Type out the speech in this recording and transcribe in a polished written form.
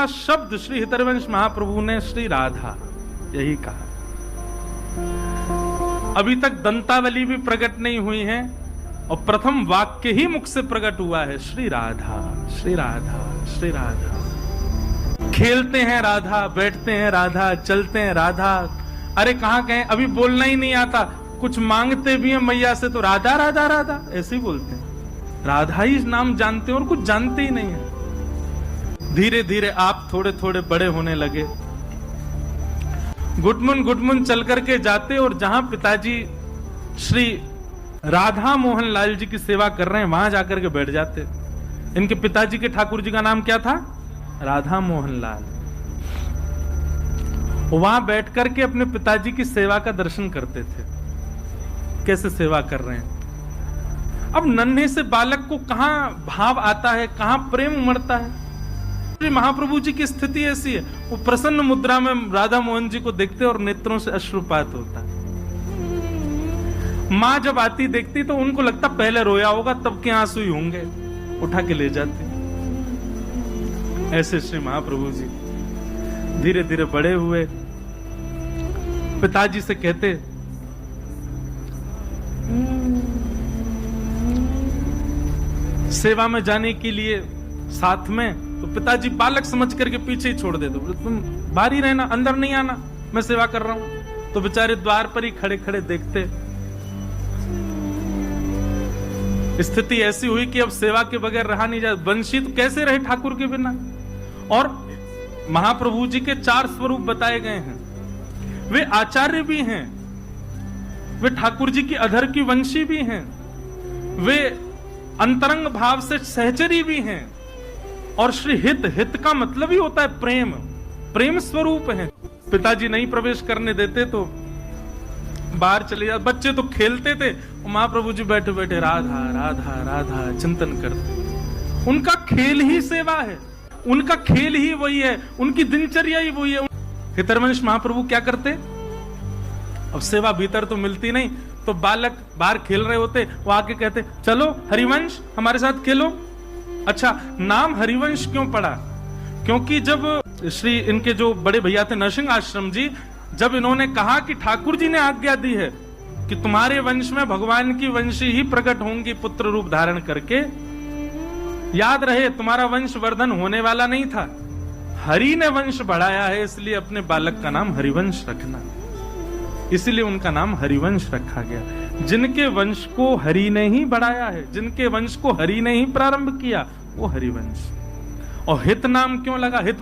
शब्द श्री हितरवंश महाप्रभु ने श्री राधा यही कहा। अभी तक दंतावली भी प्रकट नहीं हुई है और प्रथम वाक्य ही मुख से प्रकट हुआ है, श्री राधा श्री राधा श्री राधा। खेलते हैं राधा, बैठते हैं राधा, चलते हैं राधा। अरे कहां कहें, अभी बोलना ही नहीं आता, कुछ मांगते भी हैं मैया से तो राधा राधा राधा ऐसे ही बोलते हैं। राधा ही नाम जानते हैं और कुछ जानते ही नहीं है। धीरे धीरे आप थोड़े थोड़े बड़े होने लगे, गुटमुन चल करके जाते और जहां पिताजी श्री राधा मोहन लाल जी की सेवा कर रहे हैं वहां जाकर के बैठ जाते। इनके पिताजी के ठाकुर जी का नाम क्या था? राधा मोहन लाल। वहां बैठ करके अपने पिताजी की सेवा का दर्शन करते थे, कैसे सेवा कर रहे हैं। अब नन्हे से बालक को कहां भाव आता है, कहां प्रेम उमड़ता है। महाप्रभु जी की स्थिति ऐसी है, वो प्रसन्न मुद्रा में राधा मोहन जी को देखते और नेत्रों से अश्रुपात होता। मां जब आती देखती तो उनको लगता पहले रोया होगा तब के आंसू ही होंगे, उठा के ले जाती। ऐसे श्री महाप्रभु जी धीरे धीरे बड़े हुए। पिताजी से कहते, सेवा में जाने के लिए साथ में, तो पिताजी बालक समझ करके पीछे ही छोड़ दे दो, तुम बाहर ही रहना, अंदर नहीं आना, मैं सेवा कर रहा हूं। तो बेचारे द्वार पर ही खड़े खड़े देखते। स्थिति ऐसी हुई कि अब सेवा के बगैर रहा नहीं जाए। बंशी तो कैसे रहे ठाकुर के बिना। और महाप्रभु जी के 4 स्वरूप बताए गए हैं। वे आचार्य भी हैं, वे ठाकुर जी की अधर की वंशी भी हैं, वे अंतरंग भाव से सहचरी भी हैं, और श्री हित का मतलब ही होता है प्रेम, प्रेम स्वरूप है। पिताजी नहीं प्रवेश करने देते तो बाहर चले जाते। बच्चे तो खेलते थे, महाप्रभु जी बैठे बैठे राधा राधा राधा चिंतन करते। उनका खेल ही सेवा है, उनका खेल ही वही है, उनकी दिनचर्या ही वही है। हितरवंश महाप्रभु क्या करते? अब सेवा भीतर तो मिलती नहीं, तो बालक बाहर खेल रहे होते, वो आके कहते चलो हरिवंश हमारे साथ खेलो। अच्छा, नाम हरिवंश क्यों पड़ा? क्योंकि जब श्री इनके जो बड़े भैया थे नरसिंह आश्रम जी, जब इन्होंने कहा कि ठाकुर जी ने आज्ञा दी है कि तुम्हारे वंश में भगवान की वंशी ही प्रकट होंगी पुत्र रूप धारण करके, याद रहे तुम्हारा वंश वर्धन होने वाला नहीं था, हरि ने वंश बढ़ाया है, इसलिए अपने बालक का नाम हरिवंश रखना। इसलिए उनका नाम हरिवंश रखा गया। जिनके वंश को हरि ने ही बढ़ाया है, जिनके वंश को हरि ने ही प्रारंभ किया, वो हरिवंश। और हित नाम क्यों लगा? हित